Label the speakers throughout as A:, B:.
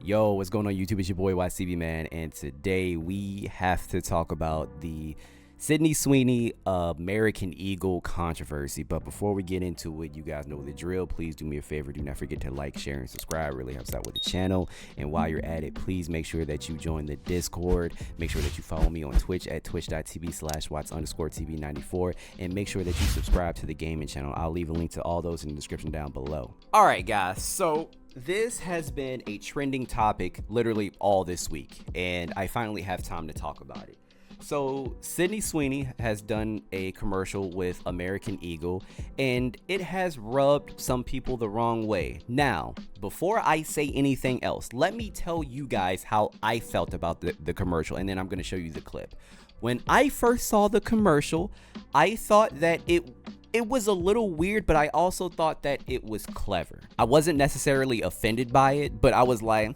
A: Yo, what's going on YouTube? It's your boy WattsTV, man, and today we have to talk about the Sweeney American Eagle controversy. But before we get into it, you guys know the drill. Please do me a favor. Do not forget to like, share, and subscribe. It really helps out with the channel. And while you're at it, please make sure that you join the Discord. Make sure that you follow me on Twitch at twitch.tv/watts_tv94. And make sure that you subscribe to the gaming channel. I'll leave a link to all those in the description down below. All right, guys. So this has been a trending topic literally all this week, and I finally have time to talk about it. So Sweeney has done a commercial with American Eagle, and it has rubbed some people the wrong way. Now, before I say anything else, let me tell you guys how I felt about the commercial, and then I'm going to show you the clip. When I first saw the commercial, I thought that it was a little weird, but I also thought that it was clever. I wasn't necessarily offended by it, but I was like,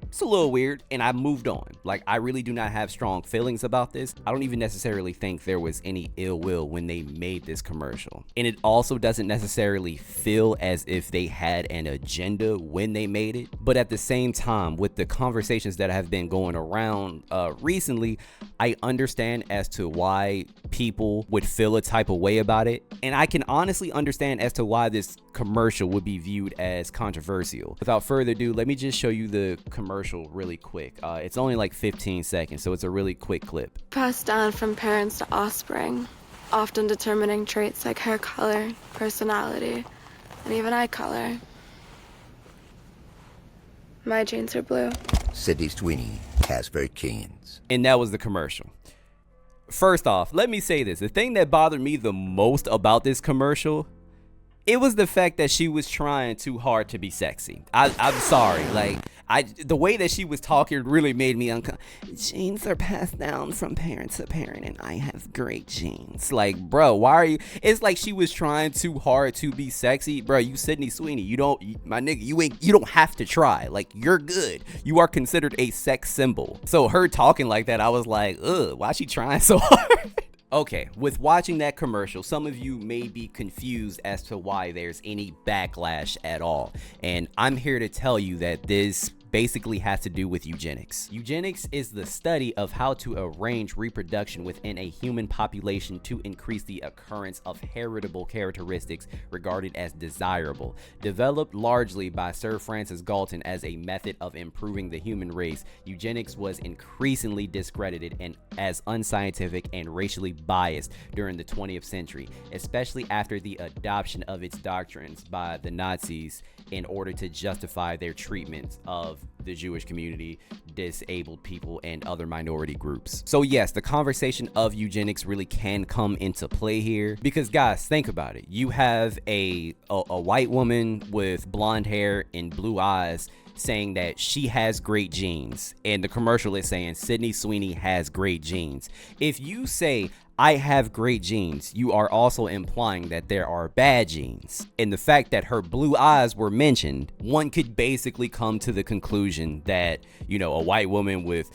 A: it's a little weird, and I moved on. Like, I really do not have strong feelings about this. I don't even necessarily think there was any ill will when they made this commercial. And it also doesn't necessarily feel as if they had an agenda when they made it. But at the same time, with the conversations that have been going around recently, I understand as to why people would feel a type of way about it. And I can honestly understand as to why this commercial would be viewed as controversial. Without further ado, let me just show you the commercial really quick. It's only like 15 seconds, so it's a really quick clip.
B: Passed down from parents to offspring, often determining traits like hair color, personality, and even eye color. My genes are blue.
C: Sweeney has great genes.
A: And that was the commercial. First off, let me say this. The thing that bothered me the most about this commercial, it was the fact that she was trying too hard to be sexy. I'm sorry. Like, the way that she was talking really made me uncomfortable. Genes are passed down from parent to parent, and I have great genes. Like, bro, why are you? It's like she was trying too hard to be sexy. Bro, you Sweeney. You don't, my nigga, you don't have to try. Like, you're good. You are considered a sex symbol. So her talking like that, I was like, ugh, why is she trying so hard? Okay, with watching that commercial, some of you may be confused as to why there's any backlash at all. And I'm here to tell you that this basically has to do with eugenics. Eugenics is the study of how to arrange reproduction within a human population to increase the occurrence of heritable characteristics regarded as desirable. Developed largely by Sir Francis Galton as a method of improving the human race, eugenics was increasingly discredited and as unscientific and racially biased during the 20th century, especially after the adoption of its doctrines by the Nazis in order to justify their treatment of the Jewish community, disabled people, and other minority groups. So yes, the conversation of eugenics really can come into play here, because guys, think about it. You have a white woman with blonde hair and blue eyes saying that she has great genes, and the commercial is saying Sweeney has great genes. If you say I have great genes, you are also implying that there are bad genes. And the fact that her blue eyes were mentioned, one could basically come to the conclusion that, you know, a white woman with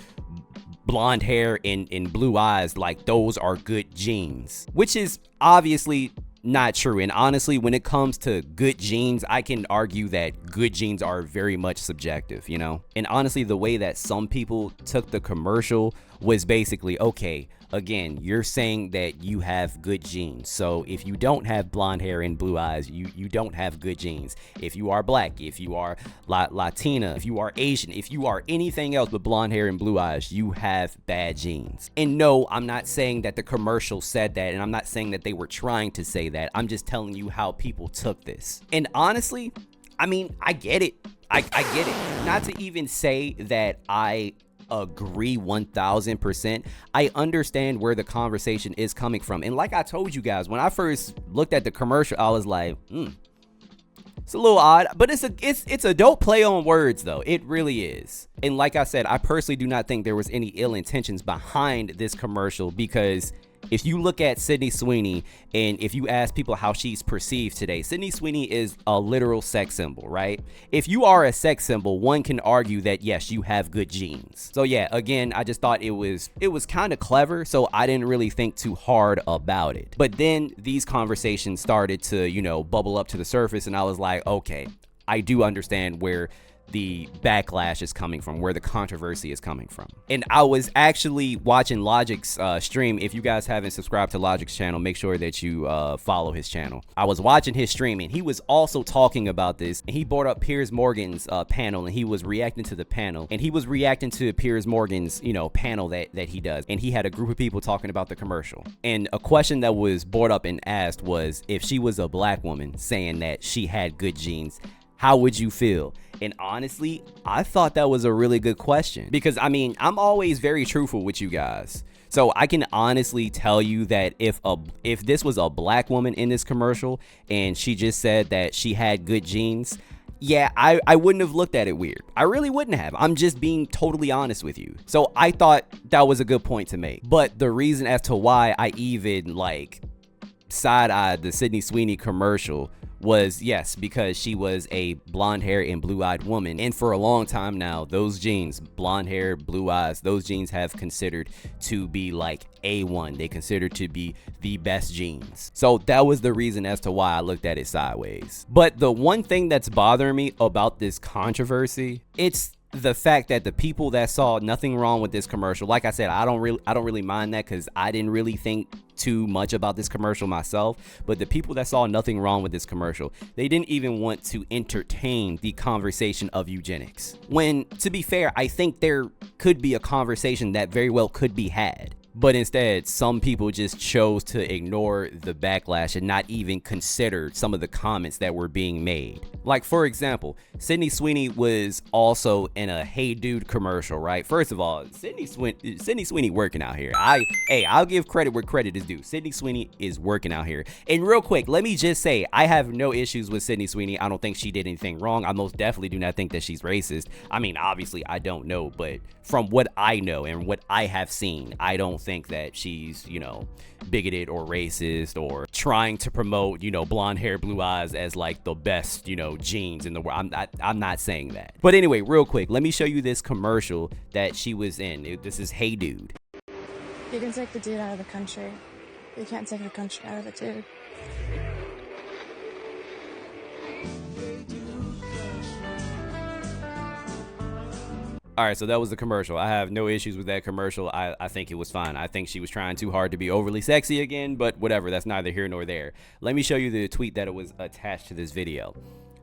A: blonde hair and blue eyes, like, those are good genes, which is obviously not true. And honestly, when it comes to good genes, I can argue that good genes are very much subjective, you know? And honestly, the way that some people took the commercial was basically, okay, again, you're saying that you have good genes. So if you don't have blonde hair and blue eyes, you don't have good genes. If you are black, if you are Latina, if you are Asian, if you are anything else but blonde hair and blue eyes, you have bad genes. And no, I'm not saying that the commercial said that, and I'm not saying that they were trying to say that. I'm just telling you how people took this. And honestly, I mean, I get it. I get it. Not to even say that I agree 1000%. I understand where the conversation is coming from. And like I told you guys, when I first looked at the commercial, I was like, it's a little odd, but it's a dope play on words though. It really is. And like I said, I personally do not think there was any ill intentions behind this commercial, because if you look at Sweeney, and if you ask people how she's perceived today, Sweeney is a literal sex symbol, right? If you are a sex symbol, one can argue that yes, you have good genes. So yeah, again, I just thought it was kind of clever, so I didn't really think too hard about it. But then these conversations started to, you know, bubble up to the surface, and I was like, okay, I do understand where the backlash is coming from, where the controversy is coming from. And I was actually watching Logic's stream. If you guys haven't subscribed to Logic's channel, make sure that you follow his channel. I was watching his stream, and he was also talking about this, and he brought up Piers Morgan's panel, and he was reacting to the panel, and he was reacting to Piers Morgan's, you know, panel that he does, and he had a group of people talking about the commercial. And a question that was brought up and asked was, if she was a black woman saying that she had good genes, how would you feel? And honestly, I thought that was a really good question, because I mean, I'm always very truthful with you guys. So I can honestly tell you that if this was a black woman in this commercial and she just said that she had good genes, yeah, I wouldn't have looked at it weird. I really wouldn't have. I'm just being totally honest with you. So I thought that was a good point to make. But the reason as to why I even like side-eyed the Sydney Sweeney commercial was, yes, because she was a blonde hair and blue-eyed woman, and for a long time now, those genes, blonde hair, blue eyes, those genes have considered to be like A1. They consider to be the best genes. So that was the reason as to why I looked at it sideways. But the one thing that's bothering me about this controversy, it's the fact that the people that saw nothing wrong with this commercial, like I said, I don't really mind that, because I didn't really think too much about this commercial myself, but the people that saw nothing wrong with this commercial, they didn't even want to entertain the conversation of eugenics. When, to be fair, I think there could be a conversation that very well could be had. But instead, some people just chose to ignore the backlash and not even consider some of the comments that were being made. Like, for example, Sydney Sweeney was also in a Hey Dude commercial, right? First of all, Sydney Sweeney working out here. I'll give credit where credit is due. Sydney Sweeney is working out here. And real quick, let me just say, I have no issues with Sydney Sweeney. I don't think she did anything wrong. I most definitely do not think that she's racist. I mean, obviously, I don't know, but from what I know and what I have seen, I don't think that she's, you know, bigoted or racist or trying to promote, you know, blonde hair, blue eyes as like the best, you know, genes in the world. I'm not saying that. But anyway, real quick, let me show you this commercial that she was in. This is Hey Dude.
D: You can take the dude out of the country. You can't take the country out of the dude.
A: All right, so that was the commercial. I have no issues with that commercial. I think it was fine. I think she was trying too hard to be overly sexy again, but whatever. That's neither here nor there. Let me show you the tweet that was attached to this video.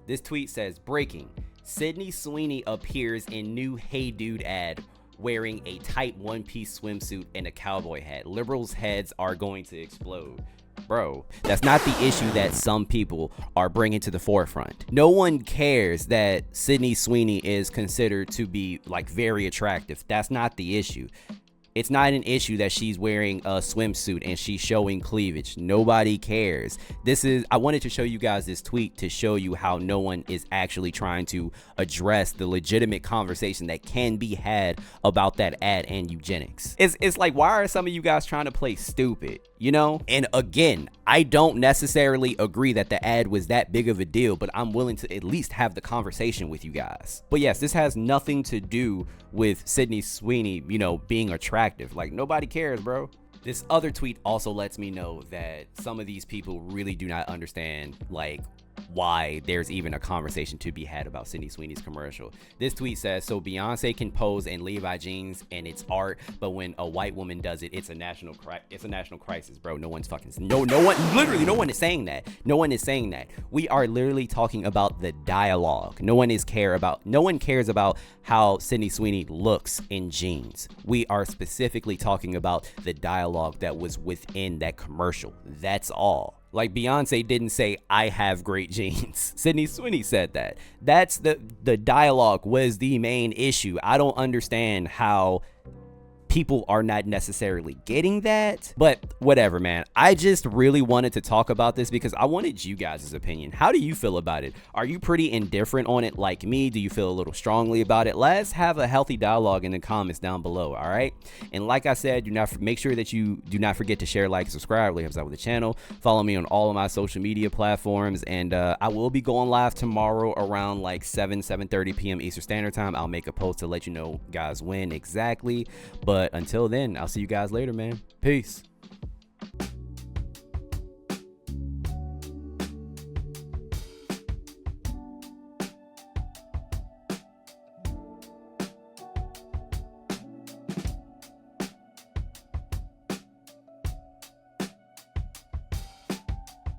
A: This tweet says, breaking, Sydney Sweeney appears in new Hey Dude ad wearing a tight one-piece swimsuit and a cowboy hat. Liberals' heads are going to explode. Bro, that's not the issue that some people are bringing to the forefront. No one cares that Sydney Sweeney is considered to be like very attractive. That's not the issue. It's not an issue that she's wearing a swimsuit and she's showing cleavage. Nobody cares. I wanted to show you guys this tweet to show you how no one is actually trying to address the legitimate conversation that can be had about that ad and eugenics. It's like, why are some of you guys trying to play stupid, you know? And again, I don't necessarily agree that the ad was that big of a deal, but I'm willing to at least have the conversation with you guys. But yes, this has nothing to do with Sydney Sweeney, you know, being attractive. Like, nobody cares, bro. This other tweet also lets me know that some of these people really do not understand, like, why there's even a conversation to be had about Sydney Sweeney's commercial. This tweet says, so Beyonce can pose in Levi jeans and it's art, but when a white woman does it, it's a national crisis, bro. No one is saying that. No one is saying that. We are literally talking about the dialogue. No one cares about how Sydney Sweeney looks in jeans. We are specifically talking about the dialogue that was within that commercial. That's all. Like, Beyonce didn't say, I have great genes. Sydney Sweeney said that. That's the dialogue was the main issue. I don't understand how people are not necessarily getting that, but whatever, man. I just really wanted to talk about this because I wanted you guys' opinion. How do you feel about it? Are you pretty indifferent on it like me? Do you feel a little strongly about it? Let's have a healthy dialogue in the comments down below, all right? And like I said, make sure that you do not forget to share, like, subscribe, really helps out with the channel. Follow me on all of my social media platforms, and I will be going live tomorrow around like 7:30 p.m. Eastern Standard Time. I'll make a post to let you know guys when exactly, but until then, I'll see you guys later, man. Peace.